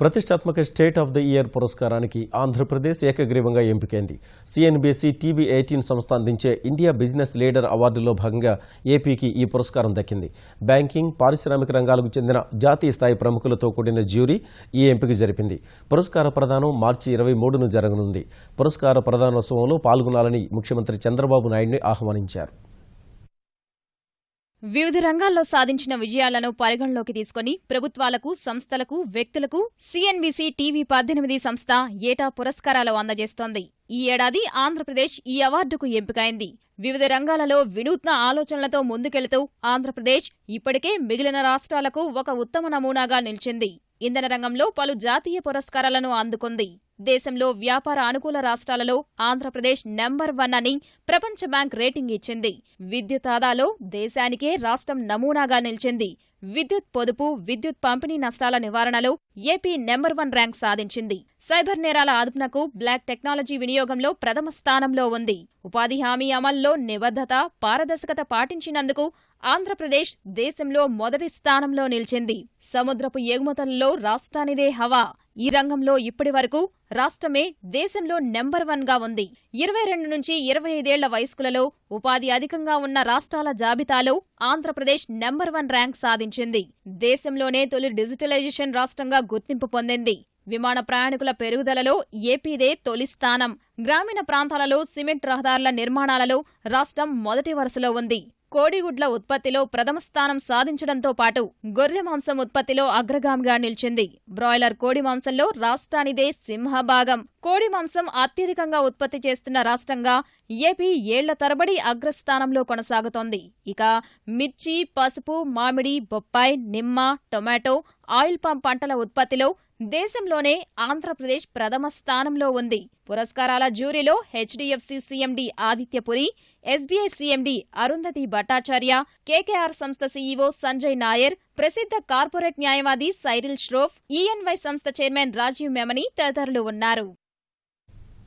ప్రతిష్టాత్మక state of the year పురస్కారానికి ఆంధ్రప్రదేశ్ ఏకగ్రీవంగా ఎంపికైంది. సిఎన్బిసి టీవీ18 సంస్థ అందించే ఇండియా బిజినెస్ లీడర్ అవార్డులో భాగంగా ఏపీకి ఈ పురస్కారం దక్కింది. బ్యాంకింగ్, పారిశ్రామిక రంగాలకు చెందిన జాతీయ స్థాయి ప్రముఖులతో కూడిన జ్యూరీ ఈ ఎంపిక జరిపింది. పురస్కార ప్రదానం మార్చి 23ను జరగనుంది. పురస్కార ప్రదానోత్సవంలో పాల్గొనాలని ముఖ్యమంత్రి చంద్రబాబు నాయుడిని ఆహ్వానించారు. వివిధ రంగాల్లో సాధించిన విజయాలను పరిగణలోకి తీసుకుని ప్రభుత్వాలకు, సంస్థలకు, వ్యక్తులకు సిఎన్బిసి టీవీ18 సంస్థ ఏటా పురస్కారాలు అందజేస్తోంది. ఈ ఏడాది ఆంధ్రప్రదేశ్ ఈ అవార్డుకు ఎంపికైంది. వివిధ రంగాలలో వినూత్న ఆలోచనలతో ముందుకెళుతూ ఆంధ్రప్రదేశ్ ఇప్పటికే మిగిలిన రాష్ట్రాలకు ఒక ఉత్తమ నమూనాగా నిలిచింది. ఇంధన రంగంలో పలు జాతీయ పురస్కారాలను అందుకుంది. దేశంలో వ్యాపార అనుకూల రాష్ట్రాలలో ఆంధ్రప్రదేశ్ నెంబర్ 1 అని ప్రపంచ బ్యాంక్ రేటింగ్ ఇచ్చింది. విద్యుత్ ఆదాలో దేశానికే రాష్ట్రం నమూనాగా నిలిచింది. విద్యుత్ పొదుపు, విద్యుత్ పంపిణీ నష్టాల నివారణలో ఏపీ నెంబర్ 1 ర్యాంక్ సాధించింది. సైబర్ నేరాల అదుపునకు బ్లాక్ టెక్నాలజీ వినియోగంలో ప్రథమ స్థానంలో ఉంది. ఉపాధి హామీ అమల్లో నిబద్ధత, పారదర్శకత పాటించినందుకు ఆంధ్రప్రదేశ్ దేశంలో మొదటి స్థానంలో నిలిచింది. సముద్రపు ఎగుమతులలో రాష్ట్రానిదే హవా. ఈ రంగంలో ఇప్పటి వరకు రాష్ట్రమే దేశంలో నెంబర్ 1గా ఉంది. 22 నుంచి 25 వయస్కులలో ఉపాధి అధికంగా ఉన్న రాష్ట్రాల జాబితాలో ఆంధ్రప్రదేశ్ నెంబర్ 1 ర్యాంక్ సాధించింది. దేశంలోనే తొలి డిజిటలైజేషన్ రాష్ట్రంగా గుర్తింపు పొందింది. విమాన ప్రయాణికుల పెరుగుదలలో ఏపీదే తొలి స్థానం. గ్రామీణ ప్రాంతాలలో సిమెంట్ రహదారుల నిర్మాణాలలో రాష్ట్రం మొదటి వరుసలో ఉంది. కోడిగుడ్ల ఉత్పత్తిలో ప్రథమ స్థానం సాధించడంతో పాటు గొర్రె మాంసం ఉత్పత్తిలో అగ్రగామిగా నిలిచింది. బ్రాయిలర్ కోడి మాంసంలో రాష్ట్రానిదే సింహభాగం. కోడి మాంసం అత్యధికంగా ఉత్పత్తి చేస్తున్న రాష్ట్రంగా ఏపీ ఏళ్ల తరబడి అగ్రస్థానంలో కొనసాగుతోంది. ఇక మిర్చి, పసుపు, మామిడి, బొప్పాయి, నిమ్మ, టొమాటో, ఆయిల్ పామ్ పంటల ఉత్పత్తిలో దేశంలోనే ఆంధ్రప్రదేశ్ ప్రథమ స్థానంలో ఉంది. పురస్కారాల జ్యూరీలో HDFC CMD Aditya Puri, SBI CMD Arundhati Bhattacharya, KKR సంస్థ సీఈఓ సంజయ్ నాయర్, ప్రసిద్ధ కార్పొరేట్ న్యాయవాది సైరిల్ ష్రోఫ్, ఈఎన్వై సంస్థ చైర్మన్ రాజీవ్ మెమని తదితరులు ఉన్నారు.